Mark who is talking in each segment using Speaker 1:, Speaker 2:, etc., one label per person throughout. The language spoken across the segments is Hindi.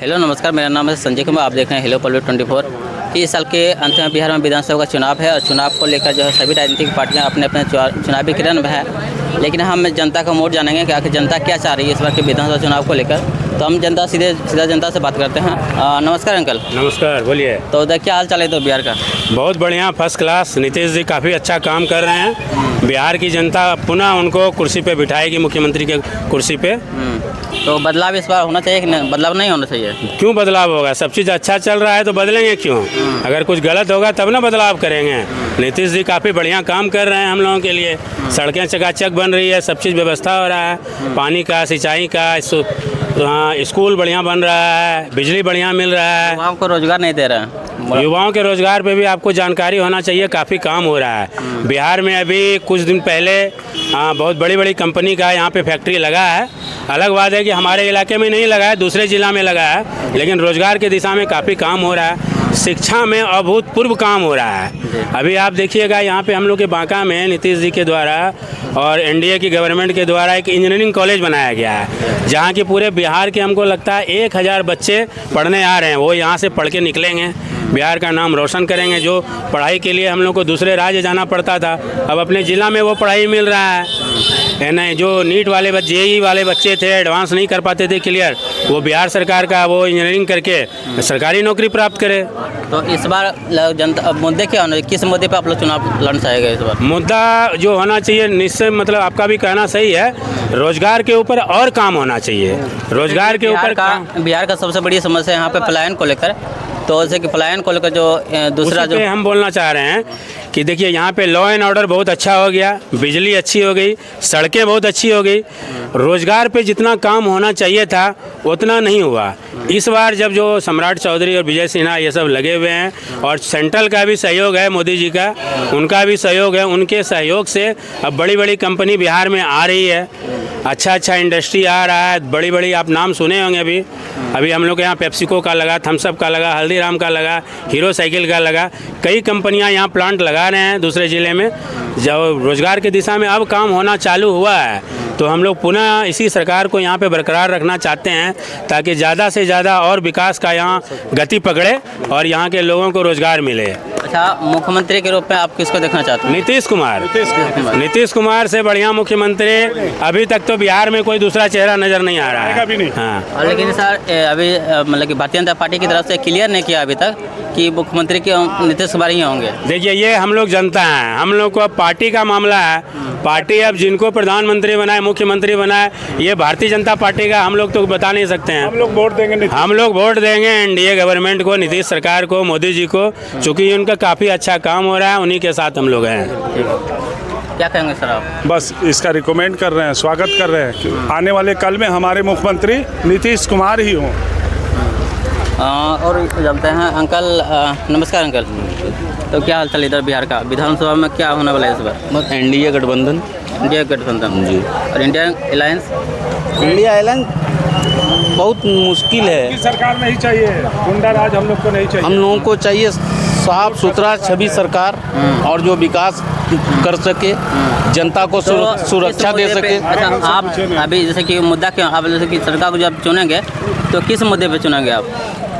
Speaker 1: हेलो नमस्कार, मेरा नाम है संजय कुमार। आप देख रहे हैं हेलो पब्लिक 24। इस साल के अंत में बिहार में विधानसभा का चुनाव है और चुनाव को लेकर जो है सभी राजनीतिक पार्टियां अपने अपने चुनावी किरण में है। लेकिन हम जनता का मोड़ जानेंगे कि आखिर जनता क्या चाह रही है इस बार के विधानसभा चुनाव को लेकर। तो हम सीधा जनता से बात करते हैं। नमस्कार अंकल।
Speaker 2: नमस्कार, बोलिए।
Speaker 1: तो उधर क्या हाल चाल है तो बिहार का?
Speaker 2: बहुत बढ़िया, फर्स्ट क्लास। नीतीश जी काफ़ी अच्छा काम कर रहे हैं। बिहार की जनता पुनः उनको कुर्सी पे बिठाएगी, मुख्यमंत्री के कुर्सी पे।
Speaker 1: तो बदलाव इस बार होना चाहिए कि नहीं? बदलाव नहीं होना चाहिए?
Speaker 2: क्यों बदलाव होगा? सब चीज़ अच्छा चल रहा है तो बदलेंगे क्यों? अगर कुछ गलत होगा तब ना बदलाव करेंगे। नीतीश जी काफ़ी बढ़िया काम कर रहे हैं हम लोगों के लिए। सड़कें चकाचक बन रही है, सब चीज़ व्यवस्था हो रहा है, पानी का, सिंचाई का, स्कूल बढ़िया बन रहा है, बिजली बढ़िया मिल रहा है।
Speaker 1: युवाओं को रोजगार नहीं दे रहा है।
Speaker 2: युवाओं के रोजगार पे भी आपको जानकारी होना चाहिए, काफ़ी काम हो रहा है बिहार में। अभी कुछ दिन पहले बहुत बड़ी बड़ी कंपनी का यहाँ पे फैक्ट्री लगा है। अलग बात है कि हमारे इलाके में नहीं लगा है, दूसरे ज़िला में लगा है, लेकिन रोजगार के दिशा में काफ़ी काम हो रहा है। शिक्षा में अभूतपूर्व काम हो रहा है। अभी आप देखिएगा यहाँ पे हम लोग के बांका में नीतीश जी के द्वारा और एनडीए की गवर्नमेंट के द्वारा एक इंजीनियरिंग कॉलेज बनाया गया है, जहाँ की पूरे बिहार के हमको लगता है 1000 बच्चे पढ़ने आ रहे हैं। वो यहाँ से पढ़ के निकलेंगे, बिहार का नाम रोशन करेंगे। जो पढ़ाई के लिए हम लोग को दूसरे राज्य जाना पड़ता था, अब अपने ज़िला में वो पढ़ाई मिल रहा है नहीं। जो नीट वाले बच्चे, जेईई वाले बच्चे थे, एडवांस नहीं कर पाते थे क्लियर, वो बिहार सरकार का वो इंजीनियरिंग करके सरकारी नौकरी प्राप्त करे।
Speaker 1: तो इस बार जनता मुद्दे क्या होना, किस मुद्दे पे आप लोग चुनाव लड़ना चाहेगा इस बार?
Speaker 2: मुद्दा जो होना चाहिए निश्चय, मतलब आपका भी कहना सही है, रोजगार के ऊपर और काम होना चाहिए। रोजगार के ऊपर
Speaker 1: बिहार का सबसे बड़ी समस्या यहाँ पे पलायन को लेकर। तो जैसे कि पलायन को लेकर जो दूसरा जो
Speaker 2: हम बोलना चाह रहे हैं कि देखिए यहाँ पे लॉ एंड ऑर्डर बहुत अच्छा हो गया, बिजली अच्छी हो गई, सड़कें बहुत अच्छी हो गई। रोजगार पे जितना काम होना चाहिए था उतना नहीं हुआ। इस बार जब जो सम्राट चौधरी और विजय सिन्हा ये सब लगे हुए हैं और सेंट्रल का भी सहयोग है, मोदी जी का, उनका भी सहयोग है, उनके सहयोग से अब बड़ी बड़ी कंपनी बिहार में आ रही है। अच्छा इंडस्ट्री आ रहा है, बड़ी बड़ी आप नाम सुने होंगे। अभी हम लोग के यहाँ पेप्सिको का लगा, थम्सअप का लगा, हल्दीराम का लगा, हीरो साइकिल का लगा। कई कंपनियां यहाँ प्लांट लगा रहे हैं दूसरे ज़िले में। जब रोजगार की दिशा में अब काम होना चालू हुआ है तो हम लोग पुनः इसी सरकार को यहाँ पे बरकरार रखना चाहते हैं, ताकि ज़्यादा से ज़्यादा और विकास का यहाँ गति पकड़े और यहाँ के लोगों को रोजगार मिले।
Speaker 1: अच्छा, मुख्यमंत्री के रूप में आप किसको देखना चाहते हैं?
Speaker 2: नीतीश कुमार से बढ़िया मुख्यमंत्री अभी तक तो बिहार में कोई दूसरा चेहरा नजर नहीं आ रहा है।
Speaker 1: हाँ, लेकिन सर अभी मतलब कि भारतीय जनता पार्टी की तरफ से क्लियर नहीं किया अभी तक कि मुख्यमंत्री के नीतीश कुमार ही होंगे।
Speaker 2: देखिए, ये हम लोग जनता हैं, हम लोग को अब पार्टी का मामला है। पार्टी अब जिनको प्रधानमंत्री बनाए, मुख्यमंत्री बनाए, ये भारतीय जनता पार्टी का, हम लोग तो बता नहीं सकते हैं। हम लोग वोट देंगे एनडीए गवर्नमेंट को, नीतीश सरकार को, मोदी जी को, चूँकि उनका काफ़ी अच्छा काम हो रहा है, उन्हीं के साथ हम लोग हैं।
Speaker 1: क्या कहेंगे सर आप?
Speaker 3: बस इसका रिकमेंड कर रहे हैं, स्वागत कर रहे हैं। आने वाले कल में हमारे मुख्यमंत्री नीतीश कुमार ही हों।
Speaker 1: और जानते हैं अंकल, नमस्कार अंकल। तो क्या हाल चाल इधर बिहार का? विधानसभा में क्या होने वाला है इस बार?
Speaker 4: एनडीए गठबंधन
Speaker 1: जी। और इंडिया अलायंस
Speaker 4: बहुत मुश्किल है।
Speaker 3: सरकार नहीं चाहिए, गुंडा राज हम लोग को नहीं चाहिए।
Speaker 4: हम लोगों को चाहिए साफ सुथरा छवि सरकार, और जो विकास कर सके, जनता को सुरक्षा दे सके।
Speaker 1: अच्छा, आप अभी जैसे कि मुद्दा क्यों, आप जैसे कि सरकार को जब चुनेंगे तो किस मुद्दे पे चुनेंगे आप?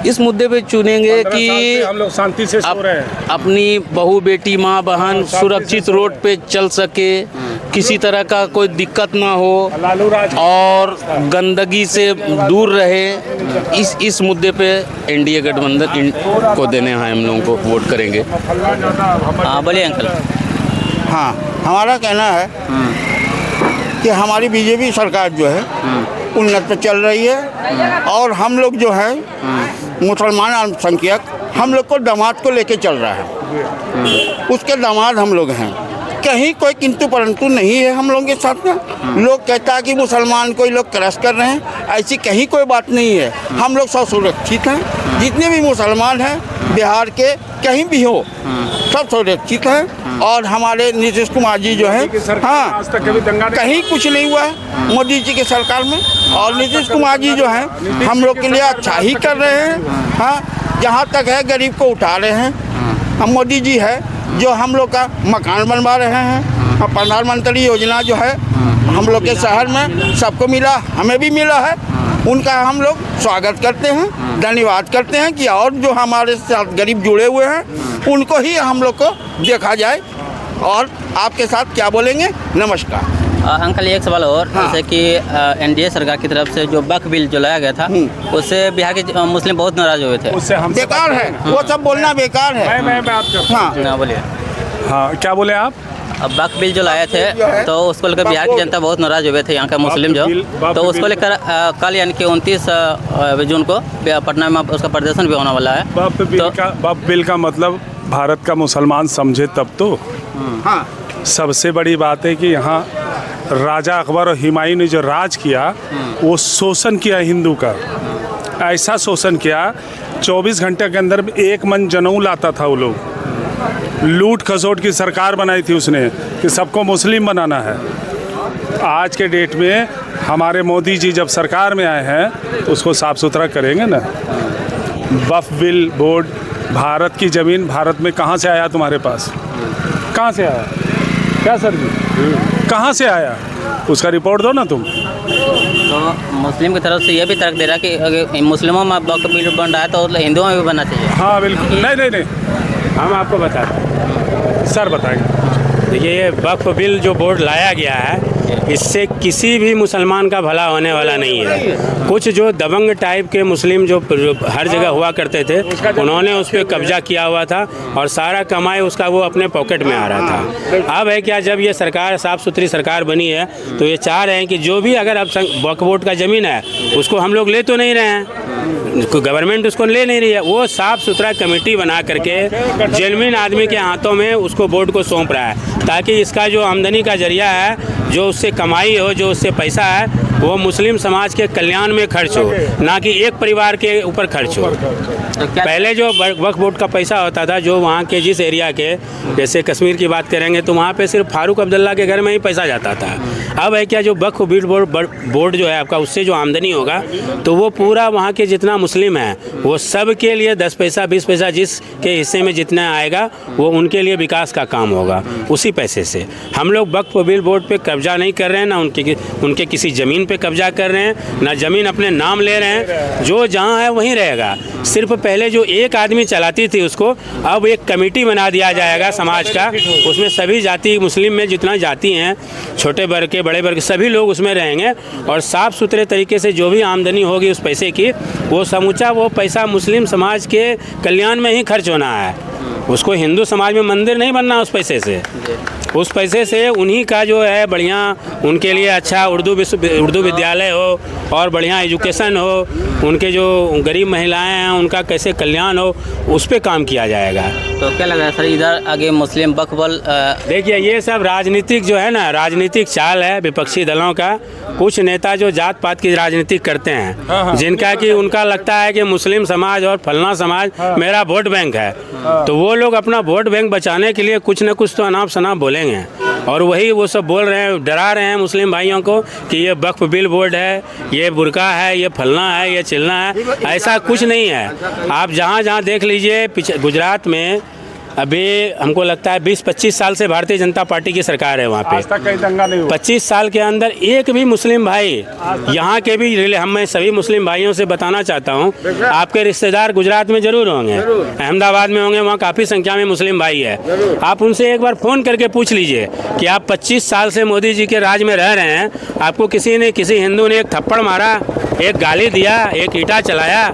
Speaker 4: इस मुद्दे पे चुनेंगे कि
Speaker 3: हम लोग शांति से सो रहे हैं,
Speaker 4: अपनी बहू बेटी माँ बहन सुरक्षित रोड पे चल सके, किसी तरह का कोई दिक्कत ना हो और गंदगी से दूर रहे। इस मुद्दे पे एनडीए गठबंधन को देने हैं, हम लोगों को वोट करेंगे।
Speaker 1: हाँ बोलिए अंकल।
Speaker 5: हाँ, हमारा कहना है कि हमारी बीजेपी सरकार जो है उन्नत पे चल रही है, और हम लोग जो है मुसलमान अल्पसंख्यक, हम लोग को दामाद को लेके चल रहा है, उसके दामाद हम लोग हैं। कहीं कोई किंतु परंतु नहीं है हम लोगों के साथ में। लोग कहता है कि मुसलमान को लोग क्रश कर रहे हैं, ऐसी कहीं कोई बात नहीं है। हम लोग सब सुरक्षित हैं, जितने भी मुसलमान हैं बिहार के कहीं भी हो सब सुरक्षित हैं। और हमारे नीतीश कुमार जी जो है, हाँ, कहीं कुछ नहीं हुआ है मोदी जी के सरकार में, और नीतीश कुमार जी जो है हम लोग के लिए अच्छा ही कर रहे हैं। हाँ, जहाँ तक है गरीब को उठा रहे हैं। हम मोदी जी है जो हम लोग का मकान बनवा रहे हैं। प्रधानमंत्री योजना जो है हम लोग के शहर में सबको मिला, हमें भी मिला है, उनका हम लोग स्वागत करते हैं, धन्यवाद करते हैं कि और जो हमारे साथ गरीब जुड़े हुए हैं उनको ही हम लोग को देखा जाए। और आपके साथ क्या बोलेंगे, नमस्कार।
Speaker 1: अंकल एक सवाल और, जैसे कि एनडीए सरकार की तरफ से जो वक्फ बिल जो लाया गया था उससे बिहार के मुस्लिम बहुत नाराज हुए थे।
Speaker 3: उससे हम
Speaker 5: बेकार है, वो सब बोलना बेकार है।
Speaker 3: मैं बात करता हूँ।
Speaker 5: हाँ,
Speaker 1: बोलिए।
Speaker 3: हाँ, क्या बोले आप?
Speaker 1: अब वक्फ बिल जो लाए थे तो उसको लेकर बिहार की जनता बहुत नाराज हुए थे, यहाँ का मुस्लिम जो, तो उसको लेकर कल यानी कि 29 जून को पटना में उसका प्रदर्शन भी होने वाला है।
Speaker 3: वक्फ बिल का मतलब भारत का मुसलमान समझे तब तो।
Speaker 5: हाँ,
Speaker 3: सबसे बड़ी बात है कि यहाँ राजा अकबर और हुमायूं ने जो राज किया वो शोषण किया हिंदू का, ऐसा शोषण किया 24 घंटे के अंदर एक मन जनेऊ लाता था वो लोग। लूट खसोट की सरकार बनाई थी उसने कि सबको मुस्लिम बनाना है। आज के डेट में हमारे मोदी जी जब सरकार में आए हैं तो उसको साफ़ सुथरा करेंगे ना। वक्फ बिल बोर्ड, भारत की ज़मीन भारत में कहाँ से आया तुम्हारे पास? कहाँ से आया? क्या सर जी, कहाँ से आया? उसका रिपोर्ट दो ना तुम।
Speaker 1: तो मुस्लिम की तरफ से ये भी तर्क दे रहा है कि अगर मुस्लिमों में वक्फ बिल बन रहा है तो हिंदुओं में भी बनना चाहिए।
Speaker 3: हाँ बिल्कुल, नहीं, हम आपको बताते हैं, सर बताएंगे।
Speaker 2: देखिए, ये वक्फ बिल जो बोर्ड लाया गया है इससे किसी भी मुसलमान का भला होने वाला नहीं है। कुछ जो दबंग टाइप के मुस्लिम जो हर जगह हुआ करते थे उन्होंने उस पर कब्जा किया हुआ था और सारा कमाई उसका वो अपने पॉकेट में आ रहा था। अब है क्या, जब ये सरकार साफ़ सुथरी सरकार बनी है तो ये चाह रहे हैं कि जो भी अगर अब वक्फ बोर्ड का ज़मीन है उसको हम लोग ले तो नहीं रहे हैं, गवर्नमेंट उसको ले नहीं रही है, वो साफ़ सुथरा कमेटी बना करके जेन्युइन आदमी के हाथों में उसको बोर्ड को सौंप रहा है, ताकि इसका जो आमदनी का जरिया है, जो उससे कमाई हो, जो उससे पैसा है, वो मुस्लिम समाज के कल्याण में खर्च हो, ना कि एक परिवार के ऊपर खर्च हो। पहले जो वक्फ बोर्ड का पैसा होता था, जो वहाँ के जिस एरिया के, जैसे कश्मीर की बात करेंगे तो वहाँ पे सिर्फ फारूक अब्दुल्ला के घर में ही पैसा जाता था। अब है क्या, जो वक्फ बोर्ड जो है आपका, उससे जो आमदनी होगा तो वो पूरा वहाँ के जितना मुस्लिम है वो सब के लिए 10 पैसा 20 पैसा जिसके हिस्से में जितना आएगा वो उनके लिए विकास का काम होगा उसी पैसे से। हम लोग वक्फ बोर्ड पे कब्जा नहीं कर रहे हैं, ना उनके किसी ज़मीन पे कब्जा कर रहे हैं, ना ज़मीन अपने नाम ले रहे हैं। जो जहाँ है वहीं रहेगा। सिर्फ पहले जो एक आदमी चलाती थी उसको अब एक कमेटी बना दिया जाएगा समाज का, उसमें सभी जाति, मुस्लिम में जितना जाति हैं, छोटे वर्ग के बड़े वर्ग सभी लोग उसमें रहेंगे और साफ़ सुथरे तरीके से जो भी आमदनी होगी उस पैसे की, वो समूचा वो पैसा मुस्लिम समाज के कल्याण में ही खर्च होना है। उसको हिंदू समाज में मंदिर नहीं बनना उस पैसे से। उस पैसे से उन्हीं का जो है बढ़िया, उनके लिए अच्छा उर्दू विद्यालय हो और बढ़िया एजुकेशन हो, उनके जो गरीब महिलाएं हैं उनका कैसे कल्याण हो, उस पर काम किया जाएगा।
Speaker 1: तो क्या लग रहा है सर, इधर आगे मुस्लिम वक्फ बोर्ड
Speaker 2: देखिए, ये सब राजनीतिक जो है ना, राजनीतिक चाल है विपक्षी दलों का। कुछ नेता जो जात पात की राजनीति करते हैं, जिनका कि उनका लगता है कि मुस्लिम समाज और फलना समाज मेरा वोट बैंक है, तो वो लोग अपना वोट बैंक बचाने के लिए कुछ न कुछ तो अनाप शनाप बोलेंगे और वही वो सब बोल रहे हैं, डरा रहे हैं मुस्लिम भाइयों को कि ये वक्फ बिल बोर्ड है, ये बुरका है, ये फलना है, ये चिलना है। ऐसा कुछ नहीं है। आप जहाँ जहाँ देख लीजिए, गुजरात में अभी हमको लगता है 20-25 साल से भारतीय जनता पार्टी की सरकार है वहाँ पे।
Speaker 3: आज तक कहीं दंगा नहीं हुआ।
Speaker 2: 25 साल के अंदर एक भी मुस्लिम भाई, यहाँ के भी मैं सभी मुस्लिम भाइयों से बताना चाहता हूँ, आपके रिश्तेदार गुजरात में ज़रूर होंगे, अहमदाबाद में होंगे, वहाँ काफ़ी संख्या में मुस्लिम भाई है। आप उनसे एक बार फ़ोन करके पूछ लीजिए कि आप 25 साल से मोदी जी के राज में रह रहे हैं, आपको किसी हिंदू ने एक थप्पड़ मारा, एक गाली दिया, एक ईंटा चलाया,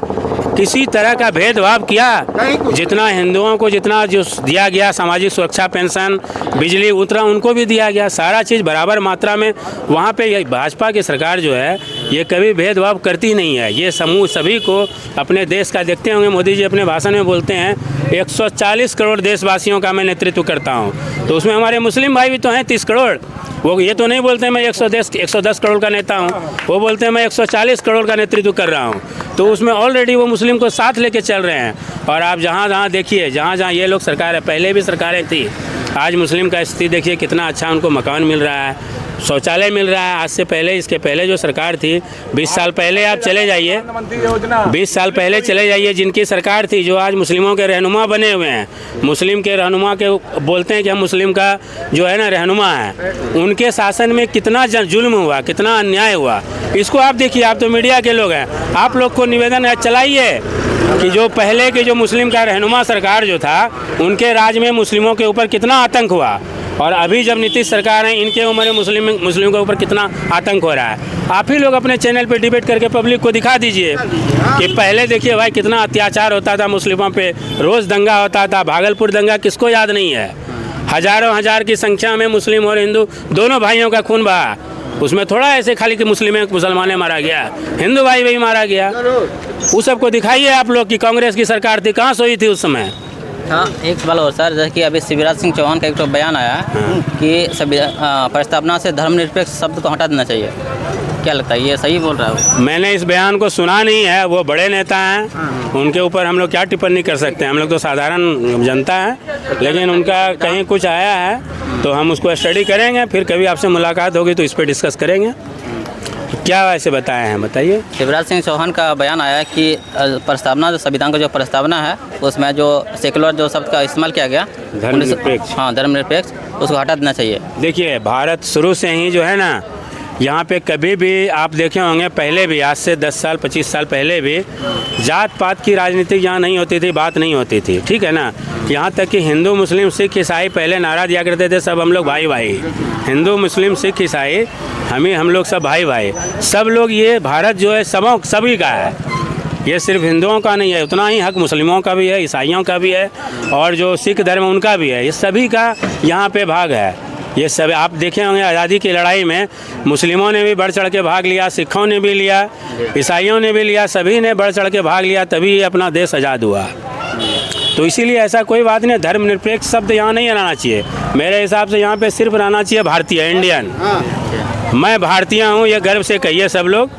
Speaker 2: किसी तरह का भेदभाव किया? जितना हिंदुओं को जितना जो दिया गया सामाजिक सुरक्षा पेंशन, बिजली उतना उनको भी दिया गया, सारा चीज़ बराबर मात्रा में। वहाँ पे भाजपा की सरकार जो है ये कभी भेदभाव करती नहीं है। ये समूह सभी को अपने देश का देखते होंगे, मोदी जी अपने भाषण में बोलते हैं 140 करोड़ देशवासियों का मैं नेतृत्व करता हूँ, तो उसमें हमारे मुस्लिम भाई भी तो हैं 30 करोड़। वो ये तो नहीं बोलते मैं 110 करोड़ का नेता हूँ, वो बोलते हैं मैं 140 करोड़ का नेतृत्व कर रहा हूँ। तो उसमें ऑलरेडी वो मुस्लिम को साथ लेके चल रहे हैं। और आप जहाँ जहाँ देखिए, जहाँ जहाँ ये लोग सरकार है, पहले भी सरकारें थी, आज मुस्लिम का स्थिति देखिए कितना अच्छा उनको मकान मिल रहा है, शौचालय मिल रहा है। आज से पहले, इसके पहले जो सरकार थी, 20 साल पहले आप चले जाइए, 20 साल पहले चले जाइए, जिनकी सरकार थी, जो आज मुस्लिमों के रहनुमा बने हुए हैं, मुस्लिम के रहनुमा के बोलते हैं कि हम मुस्लिम का जो है ना रहनुमा है, उनके शासन में कितना जुल्म हुआ, कितना अन्याय हुआ, इसको आप देखिए। आप तो मीडिया के लोग हैं, आप लोग को निवेदन है, चलाइए कि जो पहले के जो मुस्लिम का रहनुमा सरकार जो था, उनके राज में मुस्लिमों के ऊपर कितना आतंक हुआ, और अभी जब नीतीश सरकार है, इनके उम्र में मुस्लिम के ऊपर कितना आतंक हो रहा है। आप ही लोग अपने चैनल पे डिबेट करके पब्लिक को दिखा दीजिए कि पहले देखिए भाई कितना अत्याचार होता था मुस्लिमों पे, रोज़ दंगा होता था। भागलपुर दंगा किसको याद नहीं है? हज़ारों हजार की संख्या में मुस्लिम और हिंदू दोनों भाइयों का खून बहा। उसमें थोड़ा ऐसे खाली कि मुसलमान मारा गया, हिंदू भाई भी मारा गया। उस सबको दिखाइए आप लोग कि कांग्रेस की सरकार थी, कहाँ सोई थी उस समय।
Speaker 1: हाँ, एक सवाल और सर, जैसे कि अभी शिवराज सिंह चौहान का एक तो बयान आया कि प्रस्तावना से धर्मनिरपेक्ष शब्द को हटा देना चाहिए, क्या लगता है ये सही बोल रहा है?
Speaker 2: मैंने इस बयान को सुना नहीं है, वो बड़े नेता हैं, उनके ऊपर हम लोग क्या टिप्पणी कर सकते हैं, हम लोग तो साधारण जनता है। लेकिन उनका कहीं कुछ आया है तो हम उसको स्टडी करेंगे, फिर कभी आपसे मुलाकात होगी तो इस पर डिस्कस करेंगे। क्या वैसे बताए हैं, बताइए।
Speaker 1: शिवराज सिंह चौहान का बयान आया कि प्रस्तावना, जो संविधान का जो प्रस्तावना है, उसमें जो सेकुलर जो शब्द का इस्तेमाल किया गया,
Speaker 2: धर्मनिरपेक्ष,
Speaker 1: हाँ धर्मनिरपेक्ष, उसको हटा देना चाहिए।
Speaker 2: देखिए, भारत शुरू से ही जो है ना, यहाँ पे कभी भी आप देखे होंगे, पहले भी, आज से 10 साल 25 साल पहले भी जात पात की राजनीति यहाँ नहीं होती थी, बात नहीं होती थी, ठीक है ना। यहाँ तक कि हिंदू मुस्लिम सिख ईसाई पहले नारा दिया करते थे, सब हम लोग भाई भाई, हिंदू मुस्लिम सिख ईसाई हम लोग सब भाई भाई, सब लोग। ये भारत जो है सभी का है, ये सिर्फ हिंदुओं का नहीं है, उतना ही हक मुस्लिमों का भी है, ईसाइयों का भी है, और जो सिख धर्म उनका भी है, ये सभी का यहाँ पे भाग है। ये सब आप देखे होंगे, आज़ादी की लड़ाई में मुस्लिमों ने भी बढ़ चढ़ के भाग लिया, सिखों ने भी लिया, ईसाइयों ने भी लिया, सभी ने बढ़ चढ़ के भाग लिया, तभी अपना देश आज़ाद हुआ। तो इसीलिए ऐसा कोई बात नहीं, धर्मनिरपेक्ष शब्द यहाँ नहीं रहना चाहिए। मेरे हिसाब से यहाँ पे सिर्फ रहना चाहिए भारतीय, इंडियन। मैं भारतीय हूँ, ये गर्व से कहिए सब लोग।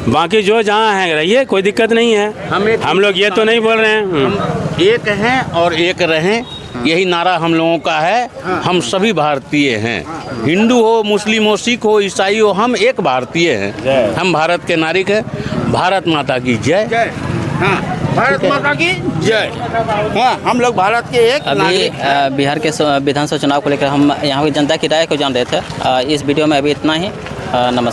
Speaker 2: बाकी जो जहाँ हैं रहिए, कोई दिक्कत नहीं है। हम लोग ये तो नहीं बोल रहे हैं,
Speaker 4: हम एक हैं और एक रहें, यही नारा हम लोगों का है। हम सभी भारतीय हैं, हिंदू हो, मुस्लिम हो, सिख हो, ईसाई हो, हम एक भारतीय हैं। हम भारत के नागरिक हैं। भारत माता की जय।
Speaker 5: हाँ, भारत माता की जय। हाँ, हम लोग भारत के एक
Speaker 1: अभी बिहार के विधानसभा चुनाव को लेकर हम यहाँ की जनता की राय को जान रहे थे। इस वीडियो में अभी इतना ही। नमस्कार।